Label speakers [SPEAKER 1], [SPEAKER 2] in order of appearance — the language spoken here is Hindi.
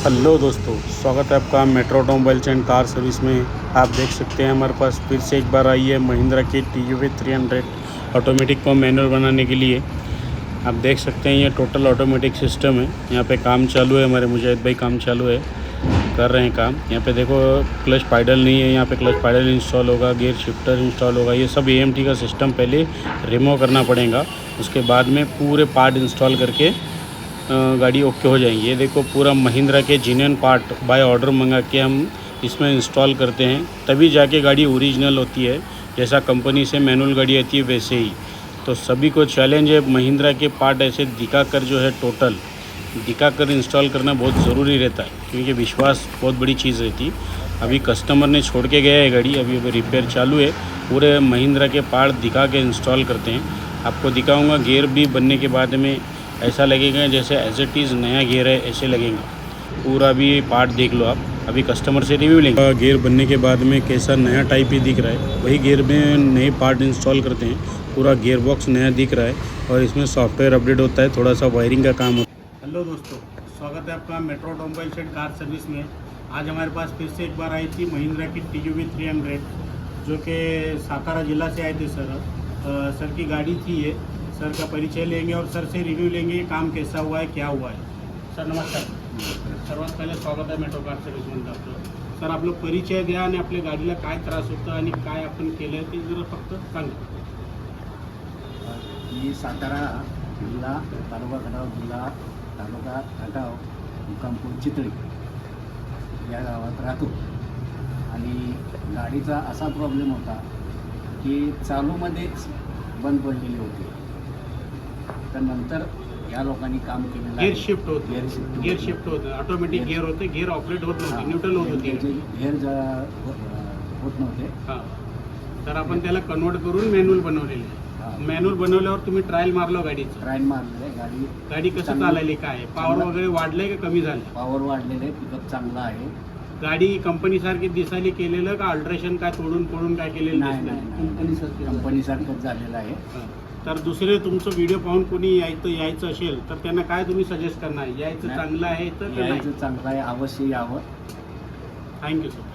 [SPEAKER 1] हेलो दोस्तों, स्वागत है आपका metro automobiles and car service में। आप देख सकते हैं हमारे पास फिर से एक बार आई है महिंद्रा की TUV 300 ऑटोमेटिक को मैनुअल बनाने के लिए। आप देख सकते हैं ये टोटल ऑटोमेटिक सिस्टम है। यहाँ पे काम चालू है, हमारे मुजाहिद भाई काम चालू है, कर रहे हैं काम। यहाँ पे देखो क्लच पैडल नहीं है, यहाँ पे क्लच पैडल इंस्टॉल होगा, गियर शिफ्टर इंस्टॉल होगा। ये सब AMT का सिस्टम पहले रिमूव करना पड़ेगा, उसके बाद में पूरे पार्ट इंस्टॉल करके गाड़ी ओके हो जाएंगी। ये देखो पूरा महिंद्रा के जेन्युइन पार्ट बाय ऑर्डर मंगा के हम इसमें इंस्टॉल करते हैं, तभी जाके गाड़ी ओरिजिनल होती है। जैसा कंपनी से मैनुअल गाड़ी आती है वैसे ही। तो सभी को चैलेंज है, महिंद्रा के पार्ट ऐसे दिखाकर जो है टोटल दिखाकर इंस्टॉल करना बहुत ज़रूरी रहता है, क्योंकि विश्वास बहुत बड़ी चीज़ रहती है। अभी कस्टमर ने छोड़ के गया है गाड़ी, अभी रिपेयर चालू है। पूरे महिंद्रा के पार्ट दिखा के इंस्टॉल करते हैं। आपको दिखाऊँगा गियर भी बनने के बाद में ऐसा लगेगा जैसे एज इट इज़ नया गियर है, ऐसे लगेगा। पूरा भी पार्ट देख लो आप, अभी कस्टमर से रिव्यू लेंगे। गियर बनने के बाद में कैसा नया टाइप ही दिख रहा है, वही गियर में नए पार्ट इंस्टॉल करते हैं। पूरा गियर बॉक्स नया दिख रहा है और इसमें सॉफ्टवेयर अपडेट होता है, थोड़ा सा वायरिंग का काम होता है। हेलो दोस्तों, स्वागत है आपका metro automobiles and car service में। आज हमारे पास फिर से एक बार आई थी महिंद्रा की TUV 300, जो कि सातारा जिला से आए थे सर की गाड़ी थी ये। सर का परिचय लेंगे और सर से रिव्यू लेंगे, काम कैसा हुआ है, क्या हुआ है। सर नमस्कार. सर्वात पहिले स्वागत आहे मेट्रो कार सर्व्हिसमध्ये आपलं. सर आपलं परिचय द्या आणि आपल्या गाडीला काय त्रास होता आणि काय आपण केलं ते जरा फक्त सांगा.
[SPEAKER 2] मी सातारा जिल्हा तालुका खटाव, जिल्हा तालुका खटाव, मुक्कामपूर चितळी या गावात राहतो. आणि गाडीचा असा प्रॉब्लेम होता की चालूमध्येच बंद पडलेली होती. तर नंतर या लोकांनी काम केलेलं
[SPEAKER 1] गियर शिफ्ट होते,
[SPEAKER 2] गियर
[SPEAKER 1] शिफ्ट होतं, ऑटोमॅटिक गियर होते, गियर ऑपरेट होत नव्हते, न्यूट्रल होत होते,
[SPEAKER 2] गियर होत नव्हते.
[SPEAKER 1] हां, तर आपण त्याला कन्वर्ट करून मॅन्युअल बनवलेले. मॅन्युअल बनवल्यावर तुम्ही ट्रायल मारलो गाडीचं?
[SPEAKER 2] ट्रायल मारलेलं.
[SPEAKER 1] गाडी कसं चालली, काय पॉवर वगैरे वाढलंय का कमी झालं?
[SPEAKER 2] पॉवर वाढलेलं आहे, पिकअप चांगला आहे.
[SPEAKER 1] गाडी कंपनीसारखी दिसायला केलेलं का अल्ट्रेशन काय तोडून काय केलेलं?
[SPEAKER 2] नाही, कंपनीसारखंच झालेलं आहे.
[SPEAKER 1] तर दुसरे तुमचं व्हिडिओ पाहून कोणी यायचं असेल तर त्यांना काय तुम्ही सजेस्ट करणार? यायचं चांगलं आहे तर
[SPEAKER 2] यायचं चांगलं आहे, अवश्य यावं.
[SPEAKER 1] Thank you sir.